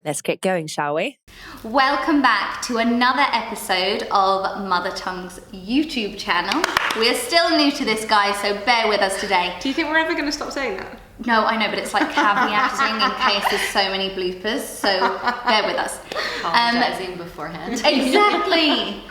Let's get going, shall we? Welcome back to another episode of Mother Tongue's YouTube channel. We're still new to this, guys, so bear with us today. Do you think we're ever going to stop saying that? No, I know, but it's like caveating in case there's so many bloopers, so bear with us. Apologizing beforehand. Exactly.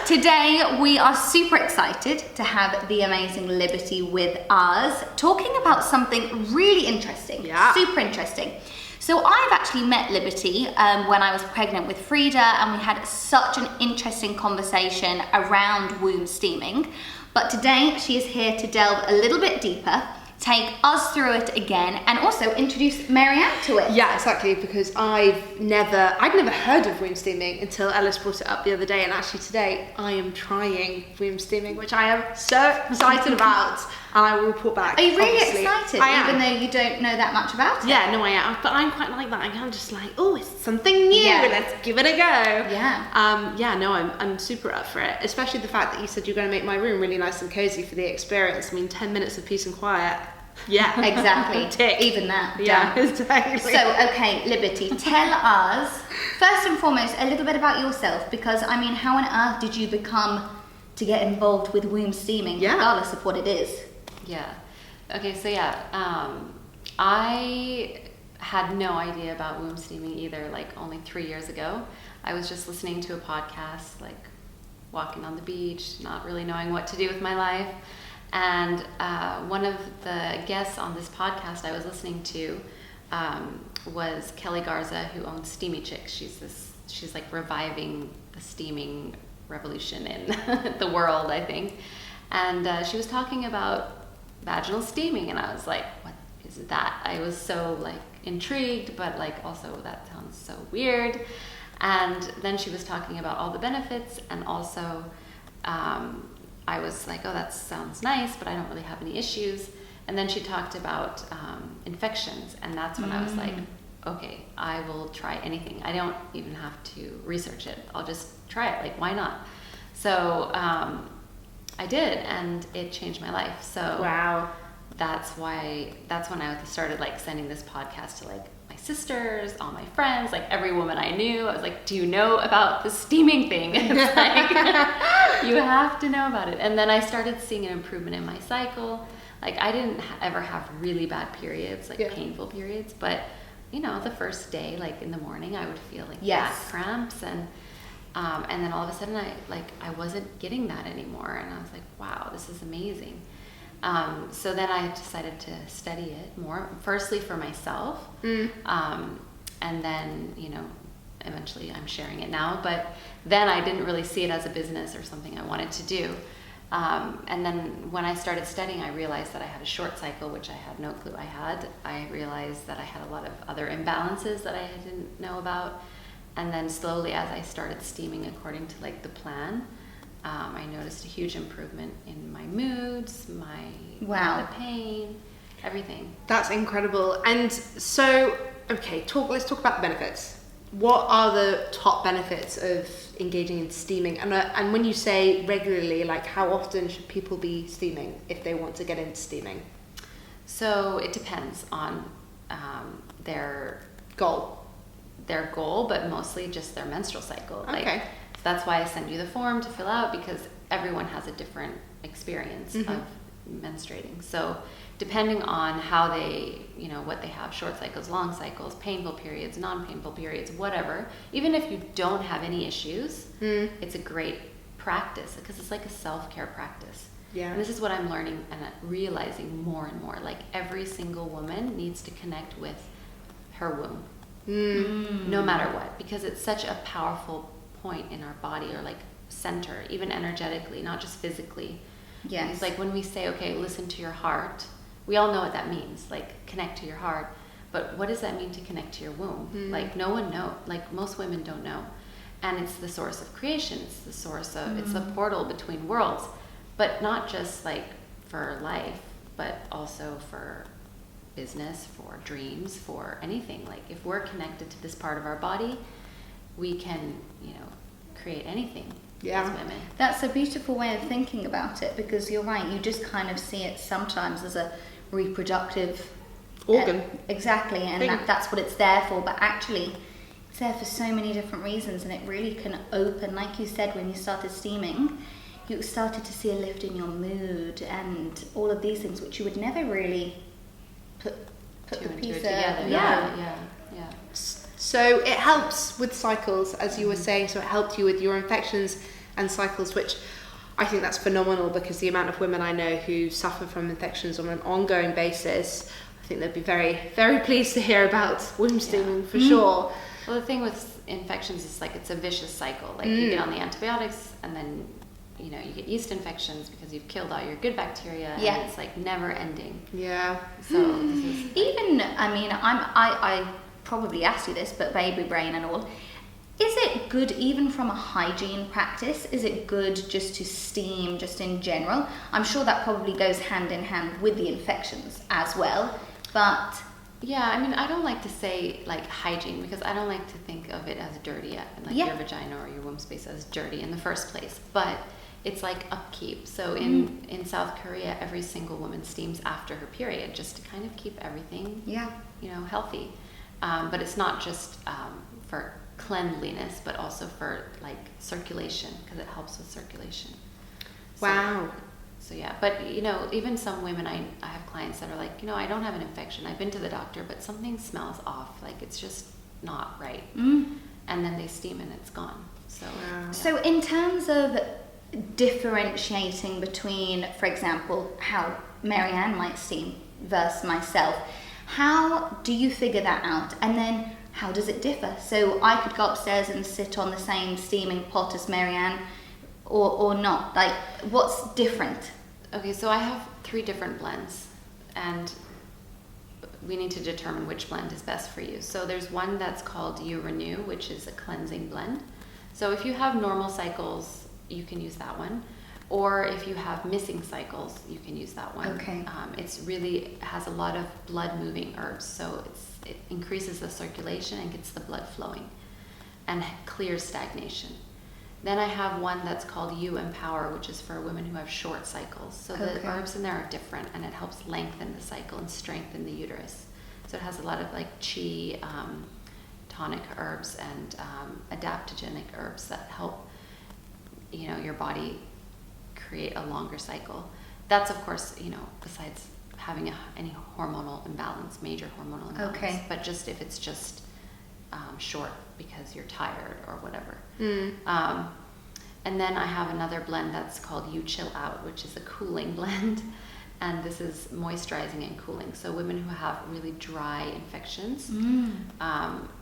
Today, we are super excited to have the amazing Liberty with us, talking about something really interesting, super interesting. So I've actually met Liberty when I was pregnant with Frida, and we had such an interesting conversation around womb steaming. But today she is here to delve a little bit deeper, take us through it again, and also introduce Marianne to it. Yeah, exactly, because I'd never heard of womb steaming until Ellis brought it up the other day, and actually today I am trying womb steaming, which I am so excited about, and I will report back. Are you really obviously. excited, even though you don't know that much about it? Yeah, no, I am, but I'm quite like that. I'm just like, oh, it's something new, let's give it a go. I'm super up for it, especially the fact that you said you're going to make my room really nice and cozy for the experience. I mean, 10 minutes of peace and quiet. Yeah, exactly. Tick. Even that. Yeah, done. exactly. So, okay, Liberty, tell us first and foremost a little bit about yourself, because I mean, how on earth did you become to get involved with womb steaming, regardless of what it is? Yeah. Okay. So I had no idea about womb steaming either. Like only 3 years ago, I was just listening to a podcast, like walking on the beach, not really knowing what to do with my life. And one of the guests on this podcast I was listening to was Kelly Garza, who owns Steamy Chicks. She's like reviving the steaming revolution in the world, I think. And she was talking about vaginal steaming, and I was like, what is that? I was so like intrigued, but like also that sounds so weird. And then she was talking about all the benefits, and also I was like, oh, that sounds nice, but I don't really have any issues. And then she talked about infections, and that's when I was like, okay, I will try anything. I don't even have to research it. I'll just try it. Like, why not? So I did, and it changed my life. So wow, that's when I started like sending this podcast to like my sisters, all my friends, like every woman I knew. I was like, do you know about the steaming thing? It's like, you have to know about it. And then I started seeing an improvement in my cycle. Like I didn't ever have really bad periods, like painful periods, but you know, the first day, like in the morning, I would feel like back cramps, and then all of a sudden I wasn't getting that anymore. And I was like, wow, this is amazing. So then I decided to study it more, firstly for myself, and then, you know, eventually I'm sharing it now, but then I didn't really see it as a business or something I wanted to do. And then when I started studying, I realized that I had a short cycle, which I had no clue I had. I realized that I had a lot of other imbalances that I didn't know about. And then slowly, as I started steaming according to like the plan, I noticed a huge improvement in my moods, my pain, everything. That's incredible. And so, okay, let's talk about the benefits. What are the top benefits of engaging in steaming? And when you say regularly, like how often should people be steaming if they want to get into steaming? So it depends on their goal, but mostly just their menstrual cycle. Okay. Like, so that's why I send you the form to fill out, because everyone has a different experience of menstruating. So depending on how they, you know, what they have, short cycles, long cycles, painful periods, non-painful periods, whatever, even if you don't have any issues, it's a great practice, because it's like a self-care practice. Yeah. And this is what I'm learning and realizing more and more. Like every single woman needs to connect with her womb, no matter what, because it's such a powerful point in our body, or like center, even energetically, not just physically. Yes. It's like when we say, okay, listen to your heart, we all know what that means, like connect to your heart. But what does that mean to connect to your womb? Like no one knows, like most women don't know. And it's the source of creation. It's the source of, it's the portal between worlds, but not just like for life, but also for business, for dreams, for anything. Like if we're connected to this part of our body, we can, you know, create anything. As women. That's a beautiful way of thinking about it, because you're right, you just kind of see it sometimes as a reproductive organ. Exactly, and that's what it's there for, but actually it's there for so many different reasons, and it really can open, like you said, when you started steaming, you started to see a lift in your mood and all of these things which you would never really put the piece together. Yeah. So it helps with cycles, as you were saying, so it helped you with your infections and cycles, which I think that's phenomenal, because the amount of women I know who suffer from infections on an ongoing basis, I think they'd be very, very pleased to hear about womb steaming for sure. Well, the thing with infections is like it's a vicious cycle. Like you get on the antibiotics, and then you get yeast infections because you've killed all your good bacteria, and it's like never ending. Yeah. So this is even, I mean, I probably asked you this, but baby brain and all. Is it good even from a hygiene practice? Is it good just to steam just in general? I'm sure that probably goes hand in hand with the infections as well, but... Yeah, I mean, I don't like to say like hygiene, because I don't like to think of it as dirty, like your vagina or your womb space as dirty in the first place, but it's like upkeep. So in South Korea, every single woman steams after her period just to kind of keep everything healthy. But it's not just for cleanliness, but also for like circulation, because it helps with circulation. Wow. So yeah, but even some women, I have clients that are like, I don't have an infection. I've been to the doctor, but something smells off. Like it's just not right. And then they steam and it's gone. So So in terms of differentiating between, for example, how Marianne might steam versus myself, how do you figure that out? And then how does it differ? So I could go upstairs and sit on the same steaming pot as Marianne, or not. Like, what's different? Okay, so I have 3 different blends, and we need to determine which blend is best for you. So there's one that's called You Renew, which is a cleansing blend. So if you have normal cycles, you can use that one. Or if you have missing cycles, you can use that one. Okay. It's really has a lot of blood moving herbs, so it increases the circulation and gets the blood flowing and clears stagnation. Then I have one that's called You Empower, which is for women who have short cycles. So the herbs in there are different, and it helps lengthen the cycle and strengthen the uterus. So it has a lot of like qi, tonic herbs, and adaptogenic herbs that help your body create a longer cycle. That's of course, besides having any hormonal imbalance, major hormonal imbalance. Okay. But just if it's just short because you're tired or whatever. And then I have another blend that's called You Chill Out, which is a cooling blend. And this is moisturizing and cooling. So women who have really dry infections,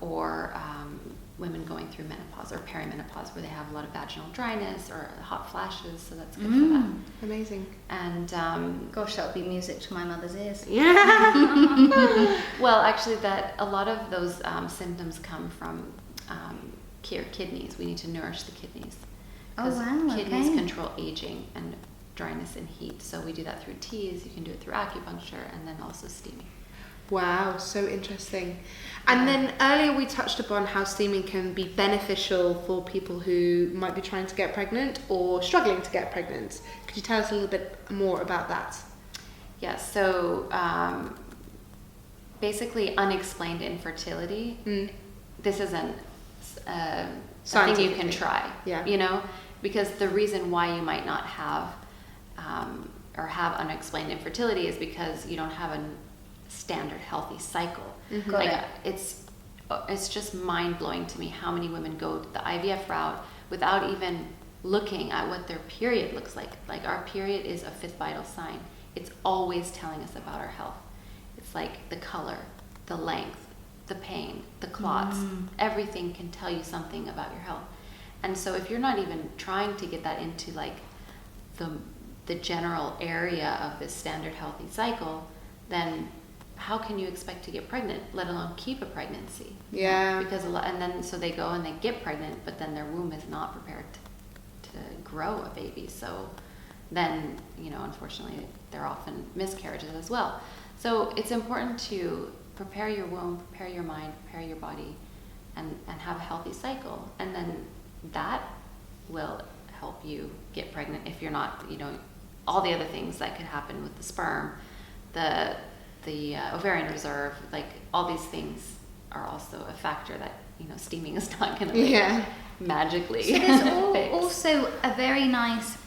or women going through menopause or perimenopause where they have a lot of vaginal dryness or hot flashes, so that's good for that. Amazing. And Gosh, that would be music to my mother's ears. Yeah. well, actually, a lot of those symptoms come from kidneys. We need to nourish the kidneys. Oh, wow, Kidneys okay. control aging and dryness and heat. So we do that through teas. You can do it through acupuncture, and then also steaming. Wow, so interesting. And then earlier we touched upon how steaming can be beneficial for people who might be trying to get pregnant or struggling to get pregnant. Could you tell us a little bit more about that? Yeah, so basically unexplained infertility, this isn't a thing you can try, because the reason why you might not have or have unexplained infertility is because you don't have a standard healthy cycle. It's just mind-blowing to me how many women go the IVF route without even looking at what their period looks like. Like, our period is a 5th vital sign. It's always telling us about our health. It's like the color, the length, the pain, the clots, everything can tell you something about your health. And so if you're not even trying to get that into like the general area of this standard healthy cycle, then how can you expect to get pregnant, let alone keep a pregnancy? Yeah. Because and then so they go and they get pregnant, but then their womb is not prepared to grow a baby. So then, unfortunately, there are often miscarriages as well. So it's important to prepare your womb, prepare your mind, prepare your body, and have a healthy cycle. And then that will help you get pregnant if you're not, all the other things that could happen with the sperm, the ovarian reserve, like all these things are also a factor that steaming is not going to magically. So there's also a very nice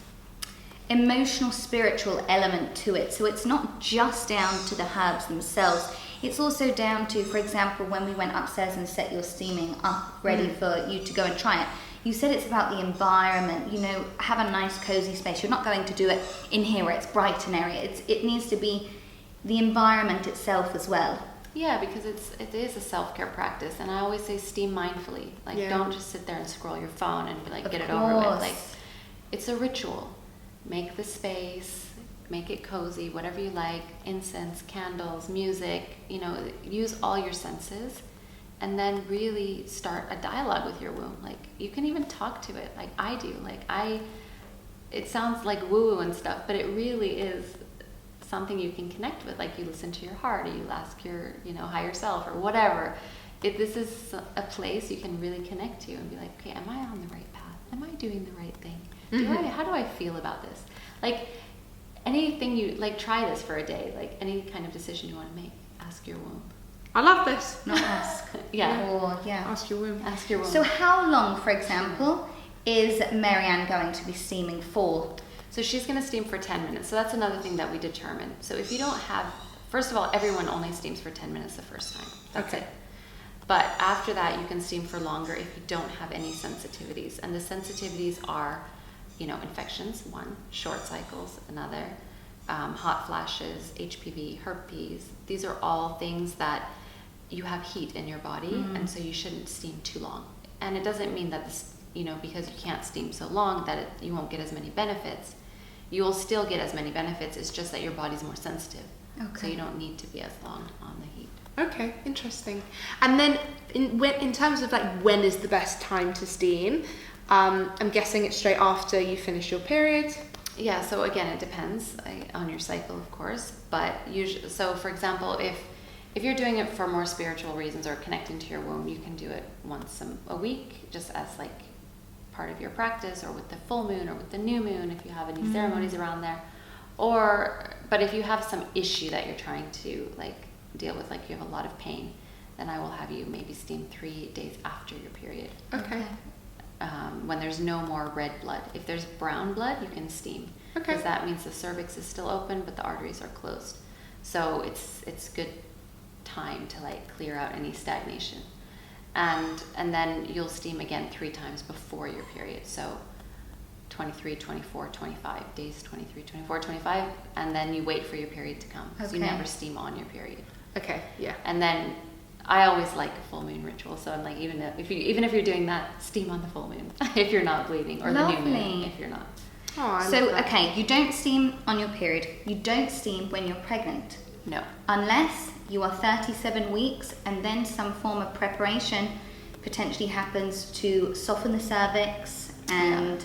emotional, spiritual element to it. So it's not just down to the herbs themselves. It's also down to, for example, when we went upstairs and set your steaming up ready for you to go and try it. You said it's about the environment, have a nice cozy space. You're not going to do it in here where it's bright and airy. It needs to be the environment itself as well. Yeah, because it is a self-care practice, and I always say steam mindfully. Don't just sit there and scroll your phone and be like, get it over with. It's a ritual. Make the space, make it cozy, whatever you like, incense, candles, music, use all your senses, and then really start a dialogue with your womb. You can even talk to it like I do. It sounds like woo-woo and stuff, but it really is something you can connect with. You listen to your heart, or you ask your, higher self, or whatever. This is a place you can really connect to and be like, okay, am I on the right path? Am I doing the right thing? How do I feel about this? Anything you try this for a day. Any kind of decision you want to make, ask your womb. I love this. Not ask. Ask your womb. Ask your womb. So how long, for example, is Marianne going to be steaming for? So she's going to steam for 10 minutes. So that's another thing that we determine. So if you don't have, first of all, everyone only steams for 10 minutes the first time. That's it. But after that, you can steam for longer if you don't have any sensitivities. And the sensitivities are, infections, one, short cycles, another, hot flashes, HPV, herpes. These are all things that you have heat in your body, and so you shouldn't steam too long. And it doesn't mean that this, because you can't steam so long that you won't get as many benefits. You will still get as many benefits. It's just that your body's more sensitive. Okay. So you don't need to be as long on the heat. Okay, interesting. And then in terms of when is the best time to steam, I'm guessing it's straight after you finish your period. Yeah, so again, it depends on your cycle, of course. But usually, so for example, if you're doing it for more spiritual reasons or connecting to your womb, you can do it once a week, just as part of your practice, or with the full moon or with the new moon, if you have any ceremonies around there. But if you have some issue that you're trying to deal with, you have a lot of pain, then I will have you maybe steam 3 days after your period. Okay. When there's no more red blood. If there's brown blood, you can steam. Okay. Because that means the cervix is still open, but the arteries are closed. So it's good time to clear out any stagnation. And then you'll steam again 3 times before your period. So 23, 24, 25 days, 23, 24, 25, and then you wait for your period to come. So you never steam on your period. Okay, yeah. And then I always like a full moon ritual. So I'm even if you're doing that, steam on the full moon if you're not bleeding, or Lovely. The new moon if you're not. Oh, so okay, you don't steam on your period. You don't steam when you're pregnant. No. Unless you are 37 weeks, and then some form of preparation potentially happens to soften the cervix, and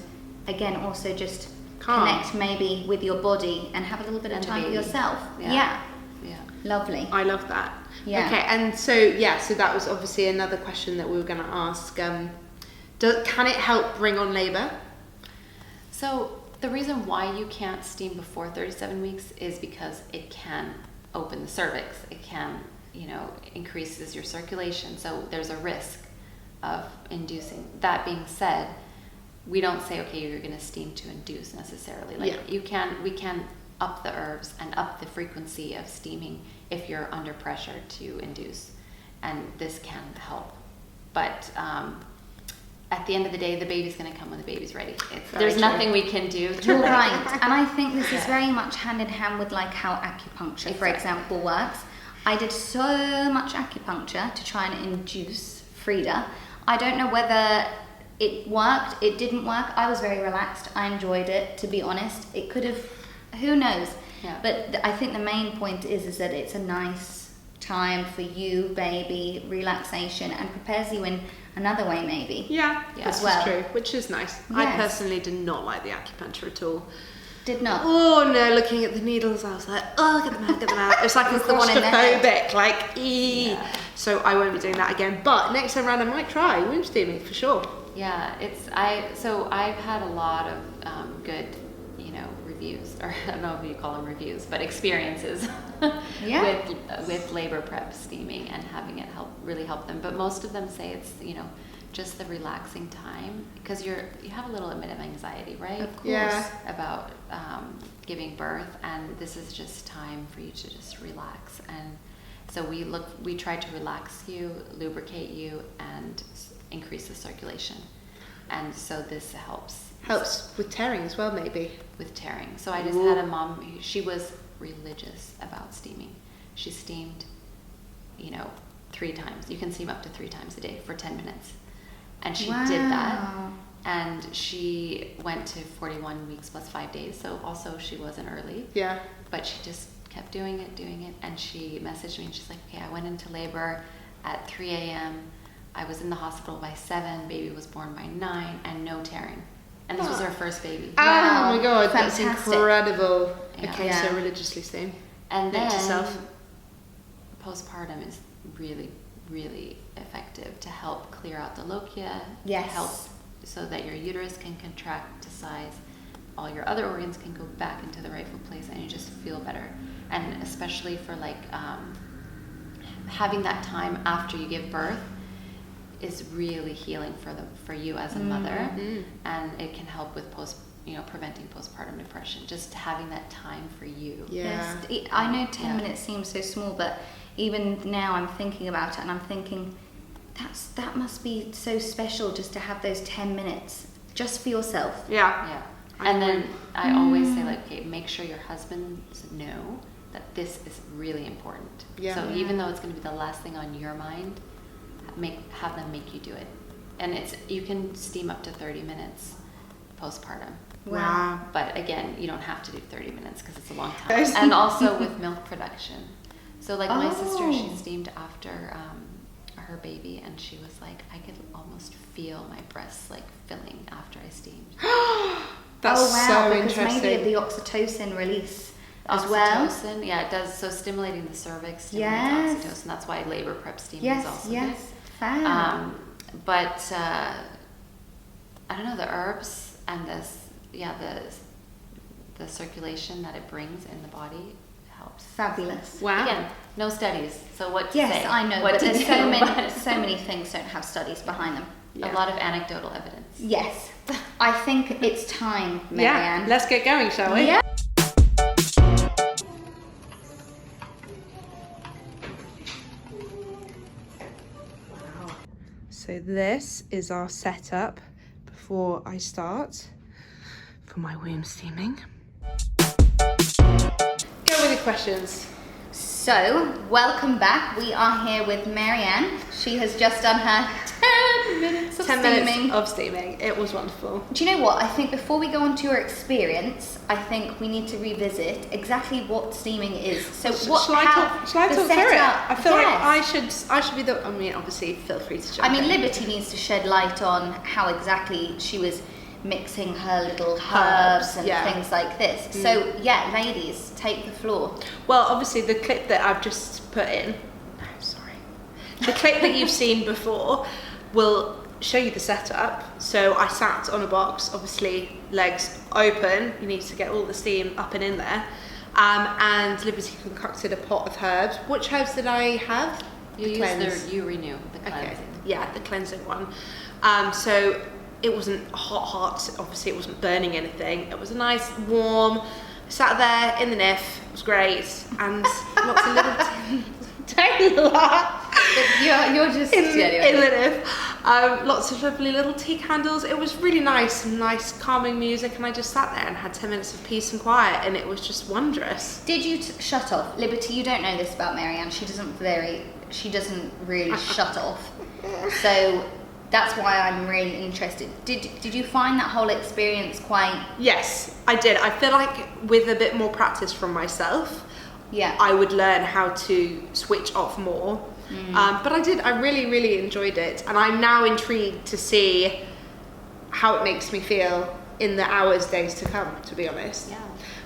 again also just connect maybe with your body and have a little bit of time for yourself. Yeah. Lovely. I love that. Yeah. Okay, and so that was obviously another question that we were going to ask. Can it help bring on labor? So the reason why you can't steam before 37 weeks is because it can open the cervix. It can, increases your circulation. So there's a risk of inducing. That being said, we don't say, okay, you're going to steam to induce necessarily. We can up the herbs and up the frequency of steaming if you're under pressure to induce, and this can help. But at the end of the day, the baby's going to come when the baby's ready. There's nothing we can do. You're right, and I think this is very much hand in hand with how acupuncture, for example, works. I did so much acupuncture to try and induce Frida. I don't know whether it worked, it didn't work. I was very relaxed. I enjoyed it, to be honest. It could have, who knows? Yeah. But I think the main point is that it's a nice time for you, baby, relaxation, and prepares you in another way, maybe. Yeah, this is true, which is nice. Yes. I personally did not like the acupuncture at all. Did not? Oh no, looking at the needles, I was like, oh, get them out. It's like I'm claustrophobic, Yeah. So I won't be doing that again. But next time around, I might try womb steaming for sure. Yeah, I've had a lot of good, reviews, or I don't know if you call them reviews, but experiences with labor prep steaming and having it really help them. But most of them say it's, just the relaxing time, because you have a little bit of anxiety, right? Of course. Yeah. About giving birth, and this is just time for you to just relax. And so we try to relax you, lubricate you, and increase the circulation. And so this helps with tearing as well, maybe. With tearing. So I just had a mom, she was religious about steaming. She steamed, 3 times. You can steam up to 3 times a day for 10 minutes. And she did that. And she went to 41 weeks plus 5 days. So also she wasn't early. Yeah. But she just kept doing it. And she messaged me and she's like, okay, I went into labor at 3 a.m. I was in the hospital by 7. Baby was born by 9 and no tearing. And this was her first baby. Wow. Oh my God, Fantastic. that's incredible. Yeah. Okay, Yeah. so religiously steam. And then yourself. Postpartum is really, really effective to help clear out the lochia. Yes. To help so that your uterus can contract to size. All your other organs can go back into the rightful place and you just feel better. And especially for having that time after you give birth is really healing for you as a mother, and it can help with preventing postpartum depression. Just having that time for you. Yeah. Yes. I know 10 minutes seems so small, but even now I'm thinking about it and I'm thinking that must be so special, just to have those 10 minutes just for yourself. Yeah. Yeah. And then I always say, okay, make sure your husbands know that this is really important. Yeah. So even though it's going to be the last thing on your mind, have them make you do it. And you can steam up to 30 minutes postpartum. Wow. But again, you don't have to do 30 minutes because it's a long time. And also with milk production. So my sister, she steamed after her baby, and she was like, I could almost feel my breasts filling after I steamed. That's so because interesting. maybe of the oxytocin release as well. Oxytocin, yeah, it does. So stimulating the cervix, stimulates Yes. oxytocin. That's why labor prep steaming Yes, is also yes. good. Fab. But I don't know, the herbs and the circulation that it brings in the body helps. Fabulous. Wow. Again, no studies. So what to say? Yes, I know, What but to there's do, so many things don't have studies behind them. A lot of anecdotal evidence. Yes. I think it's time, Marianne. Yeah, let's get going, shall we? Yeah. So this is our setup before I start for my womb steaming. Go with the questions. So, welcome back. We are here with Marianne. She has just done her 10 minutes of 10 steaming. minutes of steaming. It was wonderful. Do you know what? I think before we go on to your experience, I think we need to revisit exactly what steaming is. So, Shall I talk through it? setup- I feel like Yes. I should be the. I mean, obviously, feel free to jump in. Liberty needs to shed light on how exactly she was mixing her little herbs and yeah. things like this. So, yeah, ladies, take the floor. Well, obviously, the clip that I've just put in. No, sorry. The clip that you've seen before will show you the setup. So I sat on a box, obviously legs open. You need to get all the steam up and in there. And Liberty concocted a pot of herbs. Which herbs did I have? You use Cleanse. you renew the cleansing. Okay. Yeah, the cleansing one. So it wasn't hot. Obviously, it wasn't burning anything. It was a nice warm. Sat there in the niff. It was great, and lots of little. Don't laugh. You're just in the niff. Lots of lovely little tea candles. It was really nice, nice calming music, and I just sat there and had 10 minutes of peace and quiet, and it was just wondrous. Did you shut off? Liberty, you don't know this about Marianne. She doesn't really shut off. So that's why I'm really interested. Did you find that whole experience quite... Yes, I did. I feel like with a bit more practice from myself, Yeah. I would learn how to switch off more. But I did. I really, really enjoyed it, and I'm now intrigued to see how it makes me feel in the hours, days to come, to be honest. Yeah.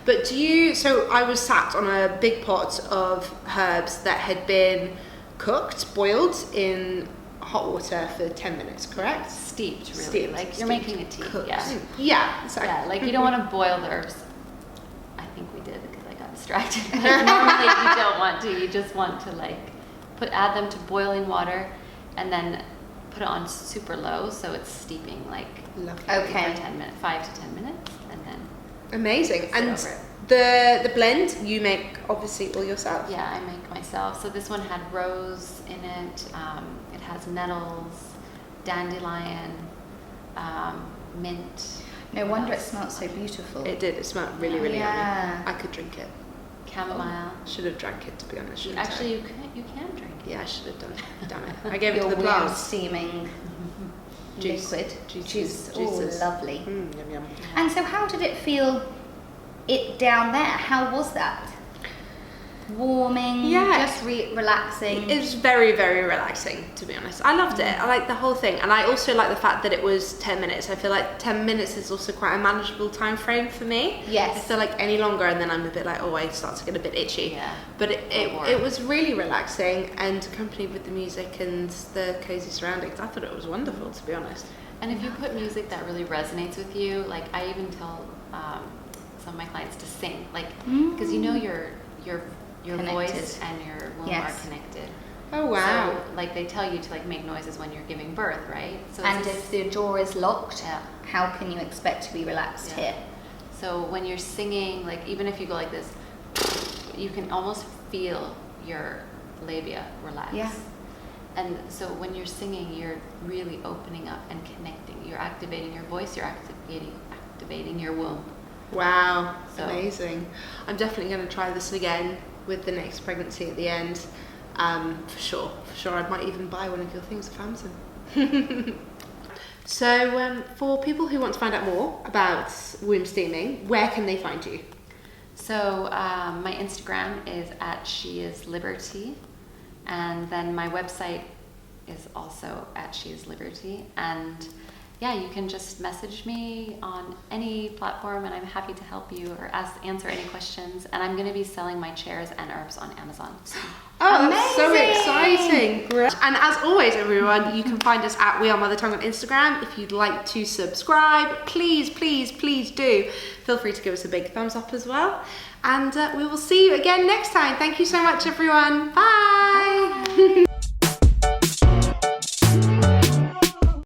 But so I was sat on a big pot of herbs that had been cooked, boiled in hot water for 10 minutes, correct? Steeped, really. Steeped, Like you're steeped, making a tea. cooked. Yeah. Yeah, exactly. Yeah, like you don't want to boil the herbs distracted. Like, normally you don't want to. You just want to like add them to boiling water, and then put it on super low so it's steeping like Okay. for 10 minutes, 5 to 10 minutes, and then Amazing. sit And over it. the blend you make obviously all yourself. Yeah, I make myself. So this one had rose in it. It has nettles, dandelion, mint. No wonder it smells so beautiful. It did. It smelled really, really Yeah. yummy. I could drink it. Chamomile. Should have drank it, to be honest. shouldn't Actually, I? you can drink it. Yeah, I should have done it. Damn it. I gave it to Your the warm plants. steaming liquid. Juices. Oh, lovely. Yum, yum. And so how did it feel down there? How was that? Warming, Yeah. just relaxing. It was very, very relaxing, to be honest. I loved it. I liked the whole thing. And I also like the fact that it was 10 minutes. I feel like 10 minutes is also quite a manageable time frame for me. Yes. I feel like any longer and then I'm a bit like, oh, I start to get a bit itchy. Yeah. But Or it was really relaxing and accompanied with the music and the cozy surroundings. I thought it was wonderful, to be honest. And if you put music that really resonates with you, like I even tell some of my clients to sing, like because you know your Connected. voice and your womb Yes. are connected. Oh, wow. So like they tell you to like make noises when you're giving birth, right? So And it's if the jaw is locked, Yeah. how can you expect to be relaxed Yeah. here? So when you're singing, like even if you go like this, you can almost feel your labia relax. Yeah. And so when you're singing, you're really opening up and connecting. You're activating your voice. You're activating your womb. Wow. So- Amazing. I'm definitely going to try this again with the next pregnancy at the end. For sure. I might even buy one of your things off Amazon. So for people who want to find out more about womb steaming, where can they find you? So my Instagram is at sheisliberty, and then my website is also at sheisliberty. And yeah, you can just message me on any platform, and I'm happy to help you or answer any questions. And I'm going to be selling my chairs and herbs on Amazon. So. Oh, that's so Amazing. exciting. And as always, everyone, you can find us at We Are Mother Tongue on Instagram. If you'd like to subscribe, please do. Feel free to give us a big thumbs up as well. And we will see you again next time. Thank you so much, everyone. Bye.